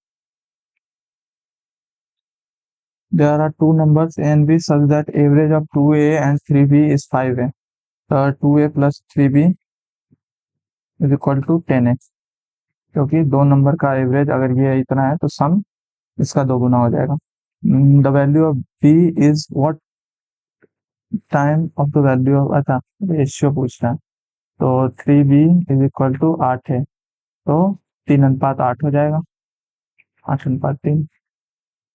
There are two numbers A and B such that average of 2A and 3B is 5A. 2A plus 3B is equal to 10x। क्योंकि दो नंबर का एवरेज अगर ये इतना है तो सम इसका 2 गुना हो जाएगा। The value of B is what time of the value of, अच्छा रेशियो पूछ रहा है, तो 3B इज इक्वल टू 8 है, तो 3:8 हो जाएगा, 8:3।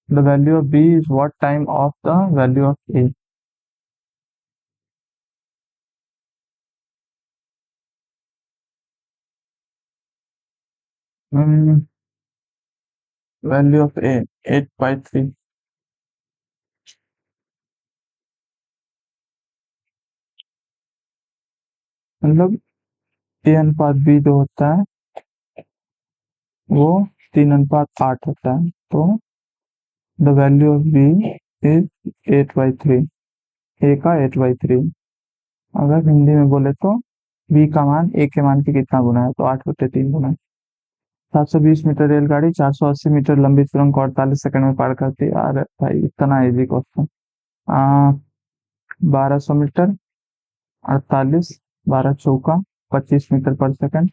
The value of B is what time of the value of A. Value of A 8/3। मतलब ए अनुपात बी जो होता है वो 3:8 होता है, तो the value of B is 8/3। A का 8/3। अगर हिंदी में बोले तो बी का मान ए के मान के कितना गुना है, तो 8/3 गुना है। 720 मीटर रेलगाड़ी 480 मीटर लंबी सुरंग को 48 सेकंड में पार करती है। अरे भाई इतना इजी क्वेश्चन। 1200 मीटर 48, 12 चौका 25 मीटर पर सेकंड।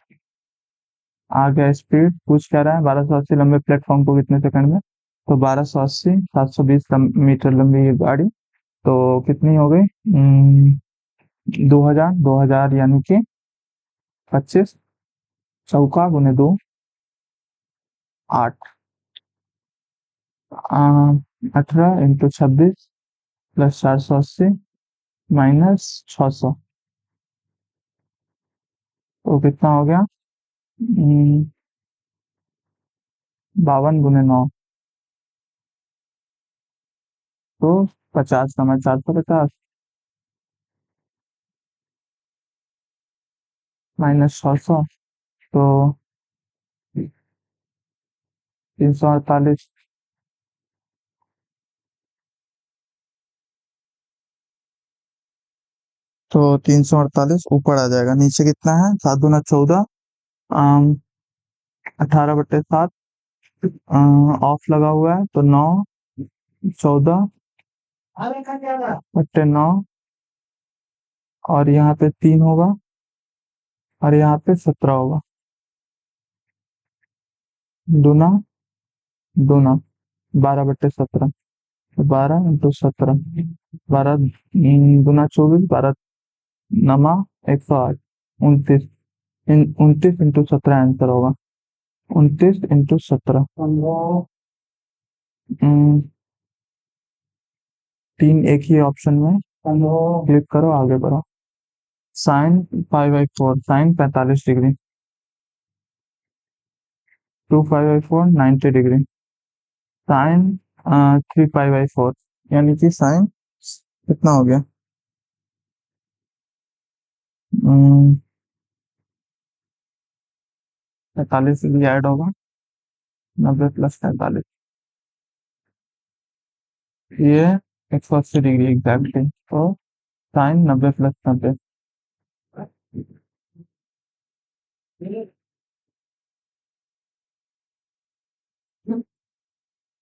आ गया स्पीड, पूछ क्या रहा है 1280 लंबे प्लेटफॉर्म को कितने सेकंड में, तो 1280 720 मीटर लंबी ये गाड़ी, तो कितनी हो गई, 2000 यानी कि 25 चौका गुने 2 8, 18 × 26 प्लस 480 माइनस 600, तो कितना हो गया, 52 × 9, तो 50 का मैं 450 माइनस 600, तो 348। तो 348 ऊपर आ जाएगा, नीचे कितना है, 7 × 2 = 14, 18/7 ऑफ लगा हुआ है, तो 9 14/9, और यहाँ पे 3 होगा और यहाँ पे 17 होगा, दूना दूना 12/17, तो 12 × 17, 12 दूना 24, 12 नमा 108, 29, 29 × 17 आंसर होगा, 29 × 17। 3 एक ही ऑप्शन में क्लिक करो, आगे बढ़ो। Sine 5/4, sine 45 degree, 2 5/4 90 degree, sine 3 π/4, यानी कि साइन कितना हो गया, 45 भी ऐड होगा, 90 + 45, ये 180 डिग्री एग्जैक्टली, तो साइन 90 + 90,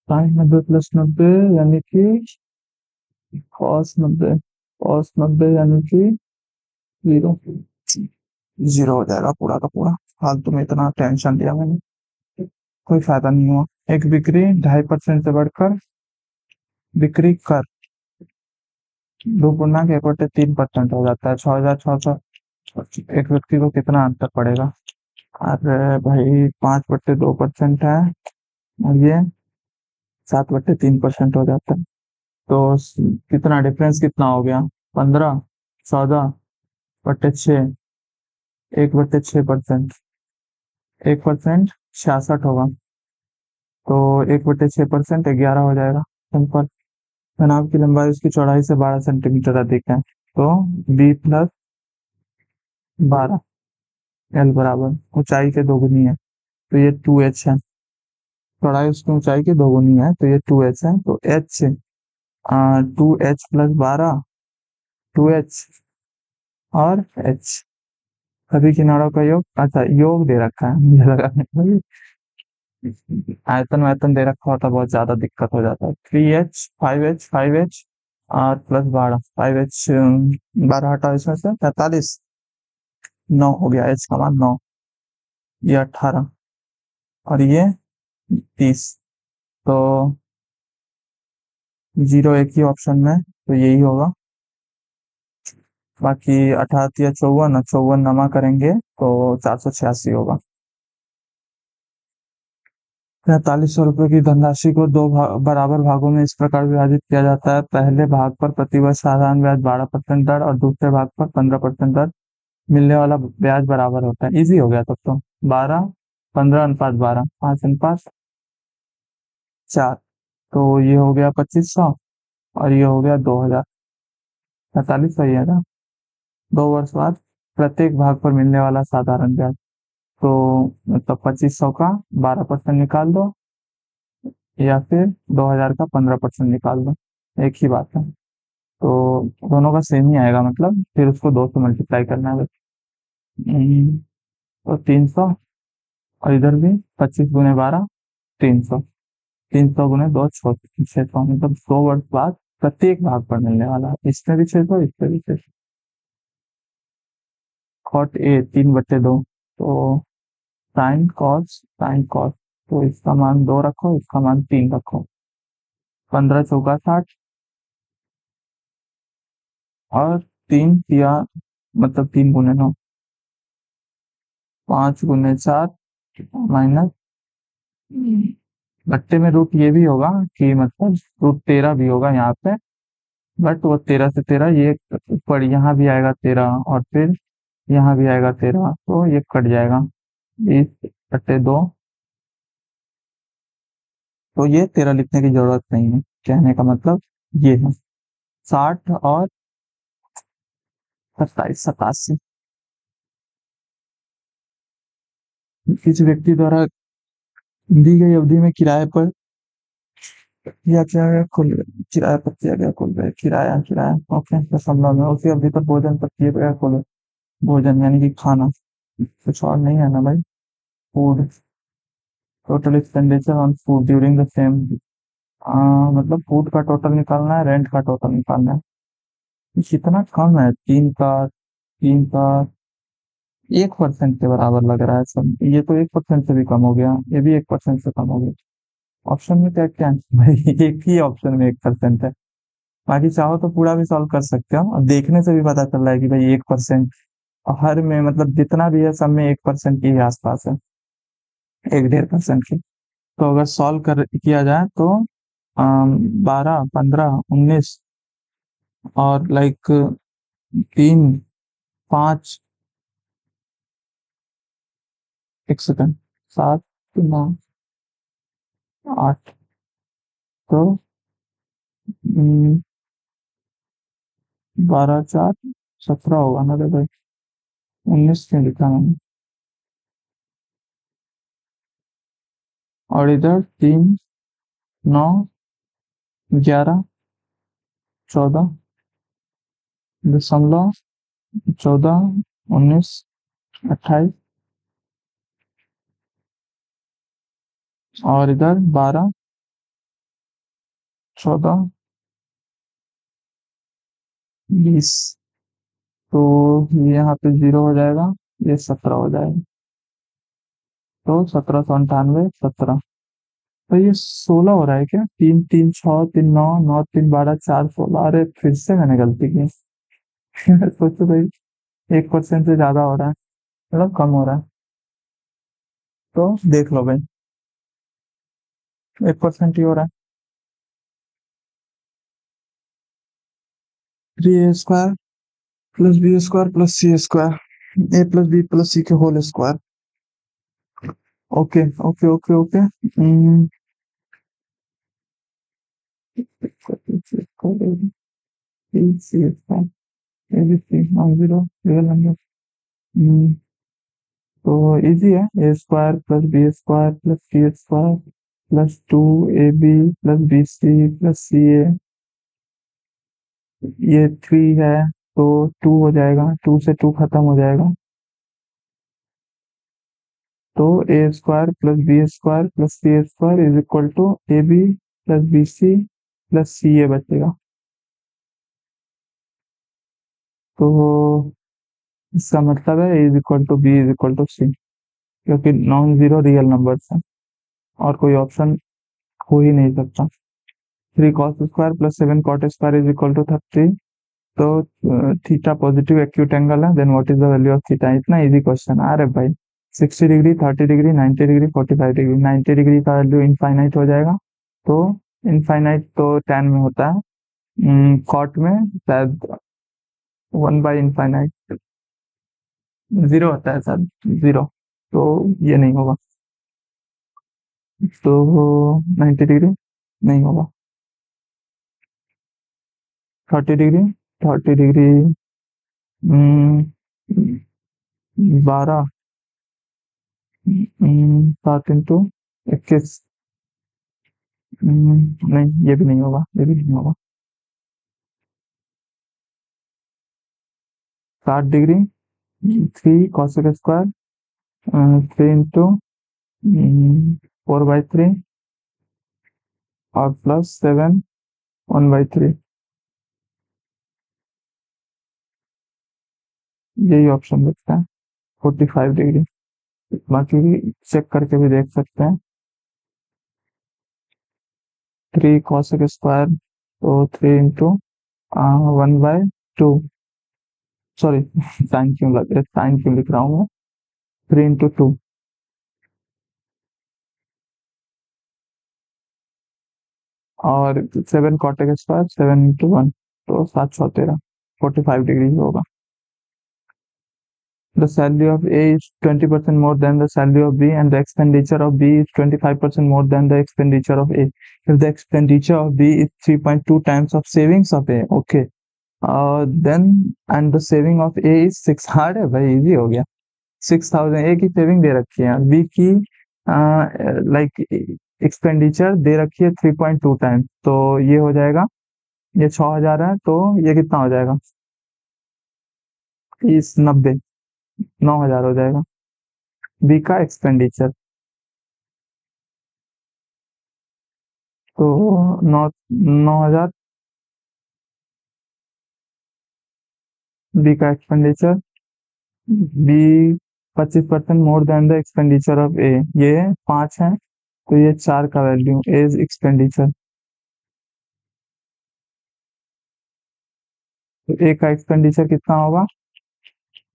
साइन 90 + 90 यानी कि cos 90 यानी कि 0, 0 हो जाएगा पूरा का पूरा। फालतू में इतना टेंशन लिया मैंने, कोई फायदा नहीं हुआ। एक बिक्री 2.5% से बढ़कर बिक्री कर 2 पूर्णांक 1/3% हो जाता है 6,600। एक व्यक्ति को कितना अंतर पड़ेगा? अरे भाई 5/2% है और ये 7/3% हो जाता है। तो कितना डिफरेंस कितना हो गया? 15, 14/6, 1/6%। 1% 66 होगा, तो 1/6% 11 हो जाएगा। सिंपल। तनाव की लंबाई उसकी चौड़ाई से 12 सेंटीमीटर अधिक है, तो b+12 l बराबर ऊंचाई के दोगुनी है, तो ये 2h है। चौड़ाई उसकी ऊंचाई की दोगुनी है, तो ये 2h है, तो h 2h+12 2h और h सभी किनारों का योग। अच्छा, योग दे रखा है, मुझे लगा आयतन वायतन दे रखा होता बहुत ज्यादा दिक्कत हो जाता है। 3h 5h 5h और +12 5h 12 हटाओ इसमें से 45 9 हो गया, h का मान 9, ये 18 और ये 30, तो 0 एक ही ऑप्शन में, तो यही होगा। बाकी 18 या 54 और 54 नमा करेंगे तो 486 होगा। 4500 रुपए की धनराशि को दो बराबर भागों में इस प्रकार विभाजित किया जाता है। पहले भाग पर प्रतिवर्ष साधारण ब्याज 12% दर और दूसरे भाग पर 15% दर मिलने वाला ब्याज बराबर होता है। इजी हो गया तब तो। 12 15:12 5:4, तो ये हो गया 2500 और ये हो गया 2000। 45 सही है ना? 2 वर्ष बाद प्रत्येक भाग पर मिलने वाला साधारण ब्याज, तो मतलब 2500 का 12% निकाल दो या फिर 2000 का 15% निकाल दो, एक ही बात है। तो दोनों का सेम ही आएगा, मतलब फिर उसको 2 से मल्टीप्लाई करना है बस। तो 300 और इधर भी 25 × 12 300, 300 × 2 600, मतलब 2 वर्ष बाद प्रत्येक भाग पर मिलने वाला है। इसमें भी 600, इसमें भी 600। कॉट ए 3/2, तो साइन कॉस, तो इसका मान 2 रखो, इसका मान 3 रखो। 15 × 4 = 60 और 3 मतलब 3 × 9 5 × 4 माइनस बट्टे में रूट ये भी होगा कि मतलब √13 भी होगा यहाँ पे, बट वो 13 से 13 ये ऊपर यहाँ भी आएगा 13 और फिर यहाँ भी आएगा 13, तो ये कट जाएगा 20/2, तो ये 13 लिखने की जरूरत नहीं है। कहने का मतलब ये है 60 और 27 87। किसी व्यक्ति द्वारा दी गई अवधि में किराए पर या क्या है कुल किराया पर किया गया कुल व्यय, किराया किराया ओके दशमलव में उसी अवधि पर भोजन पर किए गया कुल भोजन यानी कि खाना, कुछ और नहीं है ना भाई। Food, total expenditure on food during the same, मतलब फूड का टोटल निकालना है, रेंट का टोटल निकालना है। कितना कम है, 3 का 1% के बराबर लग रहा है सब। ये तो 1% से भी कम हो गया, ये भी 1% से कम हो गया। ऑप्शन में क्या क्या है भाई? एक ही ऑप्शन में 1% है। बाकी चाहो तो पूरा भी सॉल्व कर सकते हो, और देखने से भी पता चल रहा है कि भाई 1% हर में, मतलब जितना भी है सब में 1% के ही आसपास है, 1 1.5% की। तो अगर सॉल्व कर किया जाए तो 12 15 19 और लाइक 3 5, 1 सेकंड, 7 9 8, तो 12 4 17 होगा ना? तो भाई 19 क्यों लिखा मैंने? और इधर 3 9 11 14 14 19 28, और इधर 12 14 20, तो ये यहाँ पे 0 हो जाएगा, ये 17 हो जाएगा, तो 1798 17। तो ये 16 हो रहा है क्या? 3 3 6 3 9 9 3 12 4 16। अरे फिर से मैंने गलती की। सोचो भाई, 1% से ज्यादा हो रहा है, मतलब कम हो रहा है। तो देख लो भाई, 1% ही हो रहा है। 3a² plus b² plus c², a plus b plus c के whole square. Okay okay okay okay. c², real number. तो इजी है, a² plus b² plus c² plus 2ab plus bc plus ca। ये 3 है, तो 2 हो जाएगा, 2 से 2 खत्म हो जाएगा। तो a² plus b² plus c² is equal to ab plus bc plus ca बचेगा। तो इसका मतलब है a is equal to b is equal to c, क्योंकि नॉन जीरो रियल नंबर्स है और कोई ऑप्शन हो ही नहीं सकता। 3 cos² plus 7 cot² is equal to 30। तो थीटा पॉजिटिव एक्यूट एंगल है, then what is the value of theta? इतना इजी क्वेश्चन है। अरे भाई, 60 degree, 30 degree, 90 degree, 45 degree. 90 degree का वैल्यू इनफाइनाइट हो जाएगा। तो इनफाइनाइट तो tan में होता है, कॉट में शायद 1/इनफाइनाइट जीरो होता है, शायद जीरो। तो ये नहीं होगा। तो 90 डिग्री नहीं होगा। 30 डिग्री, 30 डिग्री 12, 7 × 21। नहीं, ये भी नहीं होगा, ये भी नहीं होगा। 60 डिग्री, 3 cos² 3 × 4/3 और प्लस 7 1/3। यही ऑप्शन बचता है। 45 डिग्री। बाकी भी चेक करके भी देख सकते हैं। 3 cos² तो 3 × 1/2। सॉरी, साइन क्यों लिख रहा हूँ मैं? 3 × 2 और 7 cot², 7 × 1, तो 7 × 6 13, 45 डिग्री होगा। The salary of A is 20% more than the salary of B, and the expenditure of B is 25% more than the expenditure of A. If the expenditure of B is 3.2 times of savings of A, okay, then and the saving of A is 6। Hard है भाई, easy हो गया। 6,000 A की saving दे रखी है, B की like expenditure दे रखी है 3.2 टाइम्स। तो ये हो जाएगा, ये 6,000 है, तो ये कितना हो जाएगा? इस 90, 9,000 हो जाएगा बी का एक्सपेंडिचर। तो 9,000 बी का expenditure. B 25% more than the expenditure of A, ये 5 है, तो ये 4 का वैल्यू एज एक्सपेंडिचर। तो ए का एक्सपेंडिचर कितना होगा?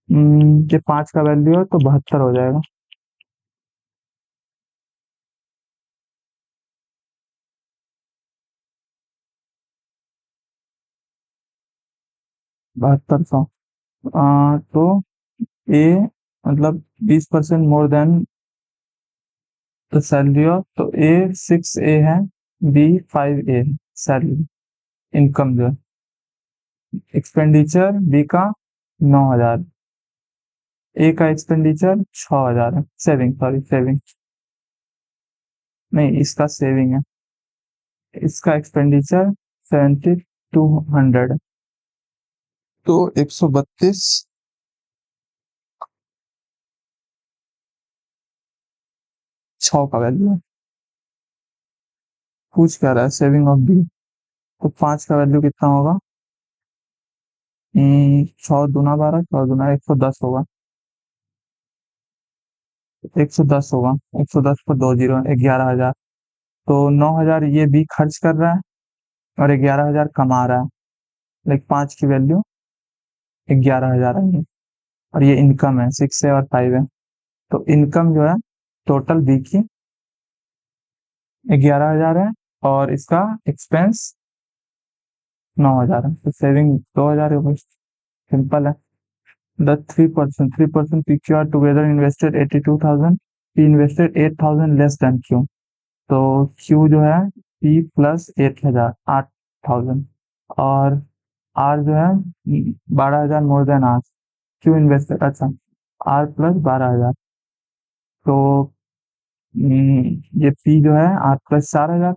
ये 5 का वैल्यू है, तो 72 हो जाएगा। 7200। तो ए मतलब 20% मोर देन द सैलरी ऑफ, तो ए 6A है, बी 5A है सैलरी, इनकम जो है। एक्सपेंडिचर बी का 9,000, ए का एक्सपेंडिचर 6,000 है। सेविंग, सॉरी सेविंग नहीं, इसका सेविंग है। इसका एक्सपेंडिचर 7,200 है। तो 132 6 का वैल्यू है। पूछ क्या रहा है? Saving of B. तो 5 का वैल्यू कितना होगा? 6 × 2 = 12, 6 × 110 होगा। 110 होगा, 110 पर 2 जीरो, 11,000। तो 9,000 ये बी खर्च कर रहा है और 11,000 कमा रहा है। लाइक 5 की वैल्यू 11,000 है ये, और ये इनकम है 6 है और 5 है। तो इनकम जो है टोटल बी की 11,000 है और इसका एक्सपेंस 9,000 है, तो सेविंग 2,000 है। सिंपल है। The 3% PQR together invested 82,000, P invested 8,000 less than Q। तो Q जो है P प्लस 8,000 और R जो है 12,000 more then R। Q invested, अच्छा, R प्लस 12,000, तो ये P जो है R प्लस 4,000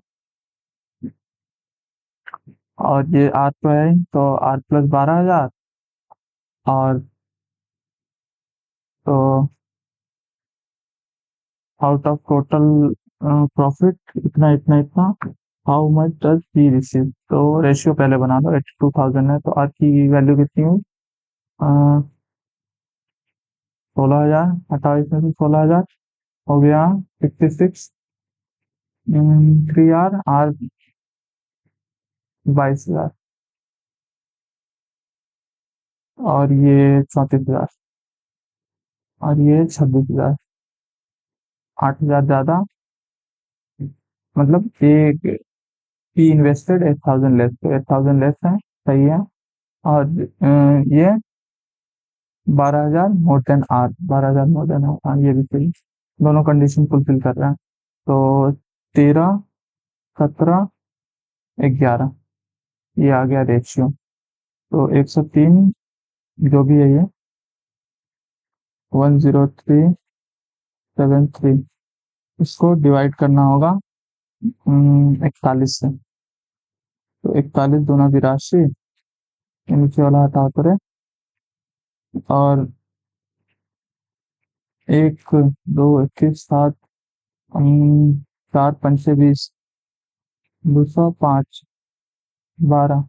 और ये R तो है ही, तो R प्लस 12,000 और तो आउट ऑफ टोटल प्रॉफिट इतना इतना इतना, how much does B receive. तो रेशियो पहले बना दो, 82,000 है तो आर की वैल्यू कितनी हुई, 16,000, हटाओ इसमें से 16,000, हो गया 56, 3 आर, आर 22,000 और ये 34,000 और ये 26,000, 8,000 ज्यादा, मतलब एक पी इन्वेस्टेड 8,000 लेस, तो 8,000 लेस है, सही है। और ये 12,000 more than R, 12,000 more than R, हाँ ये भी सही, दोनों कंडीशन फुलफिल कर रहा है। तो 13, 17, 11 ये आ गया रेशियो। तो 103 जो भी है ये 10373, इसको डिवाइड करना होगा 41 से। तो 41 दूना 82, नीचे वाला हटा करे, और 1, 2, 21, 7, 4 पंचे 20, 205, 12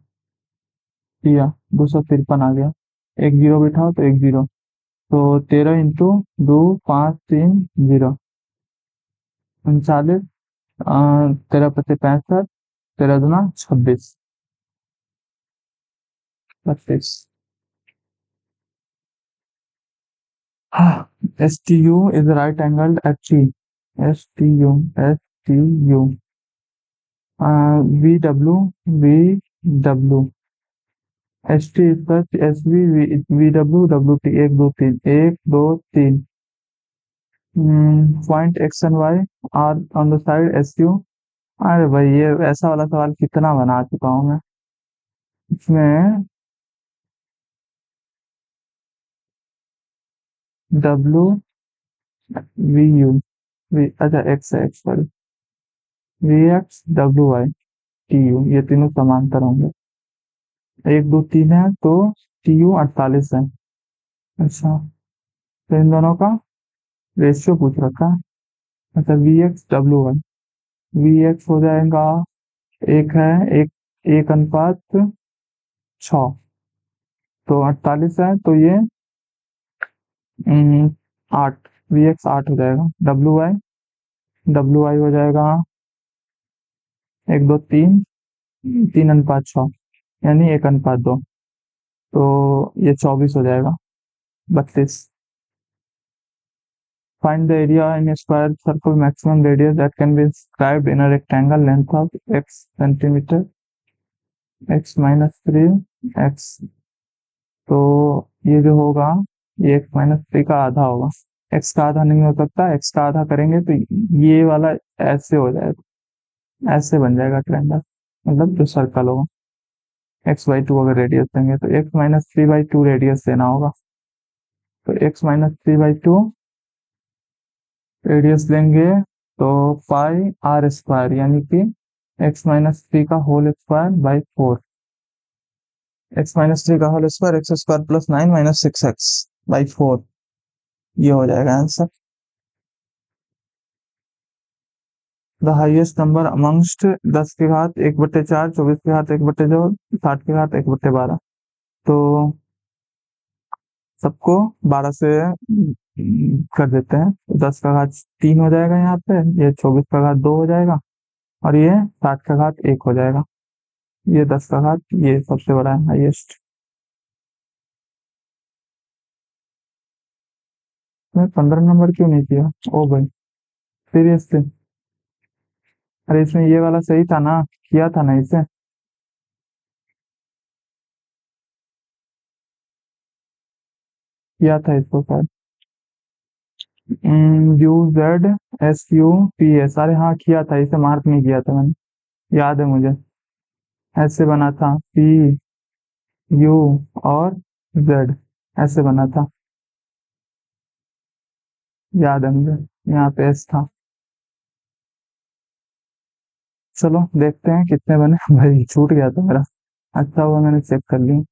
किया, 253 आ गया, एक जीरो बिठाओ तो एक जीरो, तो 13 into 2, 5, 3, 0, 39, 13 × 5 = 65, 13 × 2 = 26, 32। STU is right angled at T। STU, STU, VW, VW, ST is such SV, VW, WT, 1 2 3, 1 2 3, point X and Y are on the side SU। अरे भाई ये ऐसा वाला सवाल कितना बना चुका हूँ मैं, इसमें W V U V, अच्छा X है, X sorry, V X W Y T U, ये तीनों समांतर होंगे, 1 2 3 है तो T U 48 है। अच्छा, तो इन दोनों का रेशियो पूछ रखा है। अच्छा, V X W Y, V X हो जाएगा, एक है, एक 1:6, तो 48 है तो ये 8, वी एक्स 8 हो जाएगा। डब्ल्यू आई हो जाएगा 1 2 3, 3:6, यानी 1:2, तो ये 24 हो जाएगा, 32। Find the area in square circle, maximum radius that can be inscribed in a rectangle, length of x centimetre, x - 3 x, तो ये जो होगा ये x - 3 का आधा होगा, x का आधा नहीं हो सकता, x का आधा करेंगे तो ये वाला ऐसे हो जाएगा, ऐसे बन जाएगा ट्रायंगल, मतलब जो सर्कल होगा। x/2 अगर रेडियस देंगे तो x - 3/2 रेडियस देना होगा, तो x - 3/2 रेडियस देंगे तो पाई आर स्क्वायर, यानी कि x - 3 का होल स्क्वायर बाई 4, x - 3 का whole square, x square plus 9 - 6x by 4, ये हो जाएगा answer. The highest number amongst 10 के घात 1/4, 24 के घात 1/2, 60 के घात 1/12, तो सबको 12 से कर देते हैं, 10 का घात 3 हो जाएगा यहाँ पे, ये 24 का घात 2 हो जाएगा, और ये 60 का घात 1 हो जाएगा। ये 10 का घात, ये सबसे बड़ा है, हाईएस्ट। मैं 15 नंबर क्यों नहीं किया? ओ भाई, सीरियसली? अरे इसमें ये वाला सही था ना, किया था ना इसे? किया था इसको शायद। You Z S U P S, अरे हाँ किया था, इसे मार्क नहीं किया था मैंने, याद है मुझे। ऐसे बना था, पी यू और जेड, ऐसे बना था, याद है मुझे। यहाँ पे एस था। चलो देखते हैं कितने बने। भाई छूट गया था मेरा, अच्छा हुआ मैंने चेक कर लिया।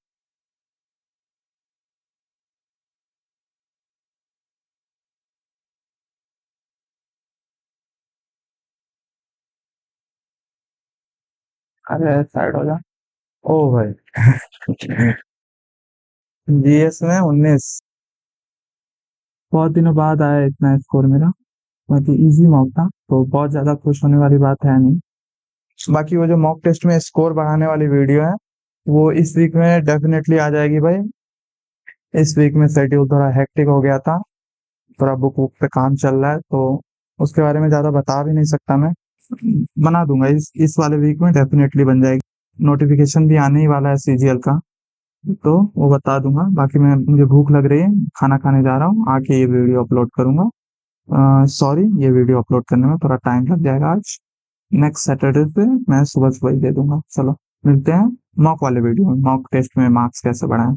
अरे साइड हो जा। ओ भाई। जीएस में 19। बहुत दिनों बाद आया इतना स्कोर मेरा। बाकी इजी मॉक था तो बहुत ज्यादा खुश होने वाली बात है नहीं। बाकी वो जो मॉक टेस्ट में स्कोर बढ़ाने वाली वीडियो है, वो इस वीक में डेफिनेटली आ जाएगी भाई। इस वीक में शेड्यूल थोड़ा हेक्टिक हो गया था, थोड़ा बुक वुक पे काम चल रहा है, तो उसके बारे में ज्यादा बता भी नहीं सकता मैं। बना दूंगा, इस वाले वीक में डेफिनेटली बन जाएगी। नोटिफिकेशन भी आने ही वाला है सीजीएल का, तो वो बता दूंगा। बाकी मैं, मुझे भूख लग रही है, खाना खाने जा रहा हूँ, आके ये वीडियो अपलोड करूंगा। सॉरी, ये वीडियो अपलोड करने में थोड़ा टाइम लग जाएगा आज। नेक्स्ट सैटरडे पे मैं सुबह सुबह ही दे दूंगा। चलो मिलते हैं मॉक वाले वीडियो में, मॉक टेस्ट में मार्क्स कैसे बढ़ाएं।